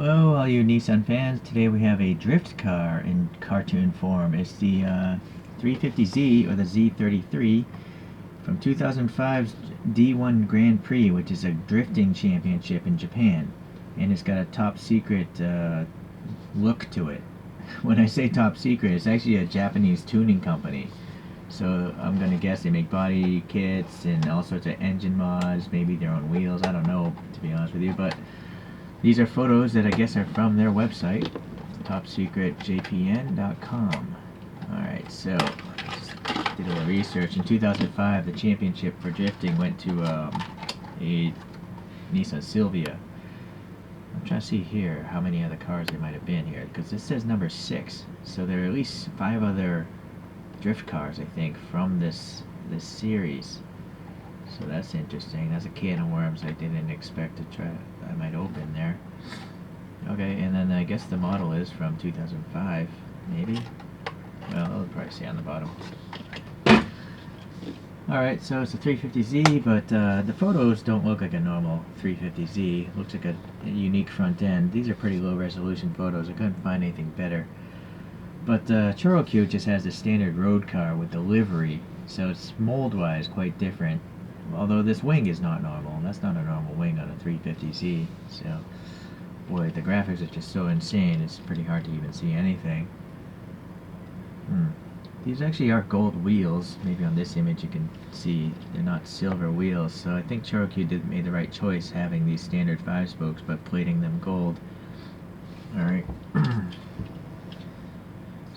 Hello, all you Nissan fans. Today we have a drift car in cartoon form. It's the 350Z or the Z33 from 2005's D1 Grand Prix, which is a drifting championship in Japan. And it's got a top secret look to it. When I say top secret, it's actually a Japanese tuning company. So I'm going to guess they make body kits and all sorts of engine mods, maybe their own wheels. I don't know, to be honest with you, but these are photos that I guess are from their website, topsecretjpn.com. Alright, so did a little research. In 2005, the championship for drifting went to a Nissan Silvia. I'm trying to see here how many other cars there might have been here, because this says number 6. So there are at least 5 other drift cars, I think, from this series. So that's interesting. That's a can of worms I didn't expect to try. I might open there. Okay, and then I guess the model is from 2005, maybe. Well, I'll probably say on the bottom. Alright, so it's a 350Z, but the photos don't look like a normal 350Z. It looks like a unique front end. These are pretty low resolution photos. I couldn't find anything better. But Choro-Q just has the standard road car with the livery, so it's mold-wise quite different. Although this wing is not normal. That's not a normal wing on a 350Z. So, boy, the graphics are just so insane, it's pretty hard to even see anything. These actually are gold wheels. Maybe on this image you can see they're not silver wheels. So I think ChoroQ made the right choice having these standard 5 spokes but plating them gold. Alright.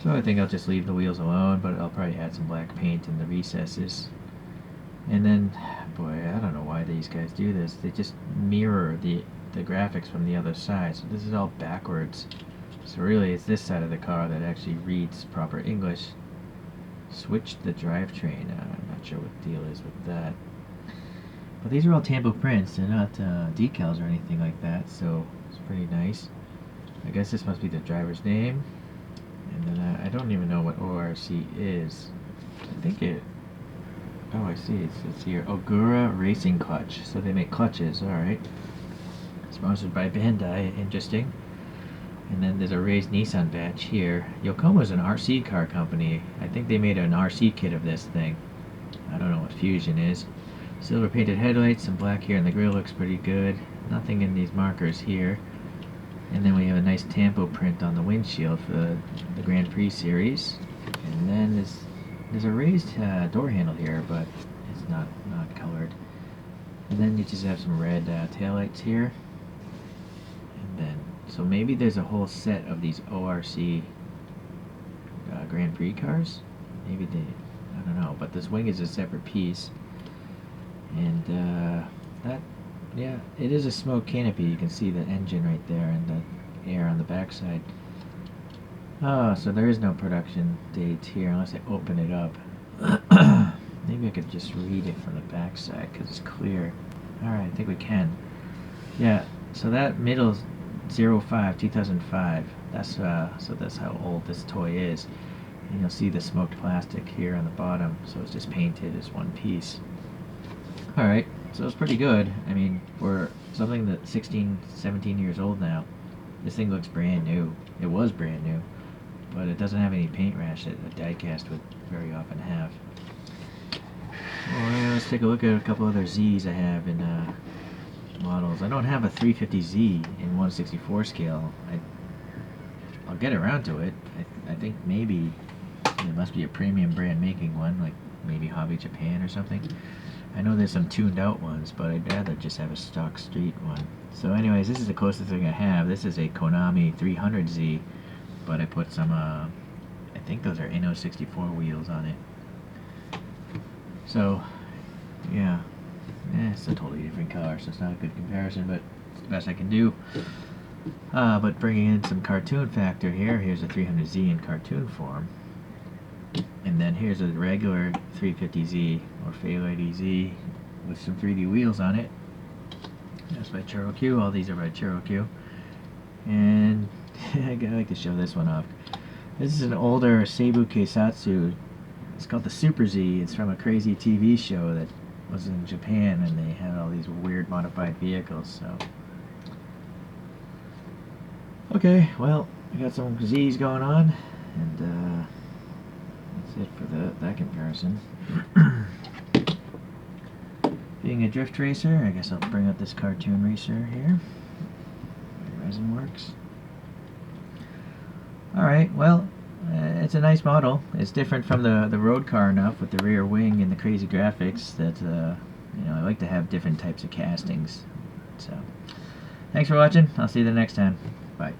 So I think I'll just leave the wheels alone, but I'll probably add some black paint in the recesses. And then, boy, I don't know why these guys do this. They just mirror the graphics from the other side. So this is all backwards. So really, it's this side of the car that actually reads proper English. Switch the drivetrain. I'm not sure what the deal is with that. But these are all tampo prints. They're not decals or anything like that. So it's pretty nice. I guess this must be the driver's name. And then I don't even know what ORC is. I think it... Oh, I see. It's here. Ogura Racing Clutch. So they make clutches. Alright. Sponsored by Bandai. Interesting. And then there's a raised Nissan badge here. Yokoma's an RC car company. I think they made an RC kit of this thing. I don't know what Fusion is. Silver painted headlights. Some black here, and the grille looks pretty good. Nothing in these markers here. And then we have a nice tampo print on the windshield for the Grand Prix series. And then there's a raised door handle here, but it's not colored. And then you just have some red taillights here. And then, so maybe there's a whole set of these ORC Grand Prix cars. Maybe they, I don't know. But this wing is a separate piece. And yeah, it is a smoke canopy. You can see the engine right there and the air on the backside. Oh, so there is no production date here unless I open it up. Maybe I could just read it from the backside because it's clear. Alright, I think we can. Yeah, so that middle 05, 2005. That's so that's how old this toy is. And you'll see the smoked plastic here on the bottom. So it's just painted as one piece. Alright, so it's pretty good. I mean, for something that's 16, 17 years old now, this thing looks brand new. It was brand new, but it doesn't have any paint rash that a diecast would very often have. Well, let's take a look at a couple other Z's I have in models. I don't have a 350Z in 1/64 scale. I'll get around to it. I think maybe there must be a premium brand making one, like maybe Hobby Japan or something. I know there's some tuned out ones, but I'd rather just have a stock street one. So anyways, this is the closest thing I have. This is a Konami 300Z, but I put some, I think those are Inno 64 wheels on it. So, yeah, it's a totally different car, so it's not a good comparison, but it's the best I can do. But bringing in some cartoon factor here, here's a 300Z in cartoon form. And then here's a regular 350Z or Fairlady Z with some 3D wheels on it. That's by ChoroQ. All these are by ChoroQ. And I like to show this one off. This is an older Seibu Keisatsu. It's called the Super Z. It's from a crazy TV show that was in Japan, and they had all these weird modified vehicles. So Okay, well, I got some Z's going on, and that's it for that comparison. Being a drift racer, I guess I'll bring up this cartoon racer here. The resin works. Alright, well, it's a nice model. It's different from the road car enough with the rear wing and the crazy graphics that, you know, I like to have different types of castings. So, thanks for watching. I'll see you the next time. Bye.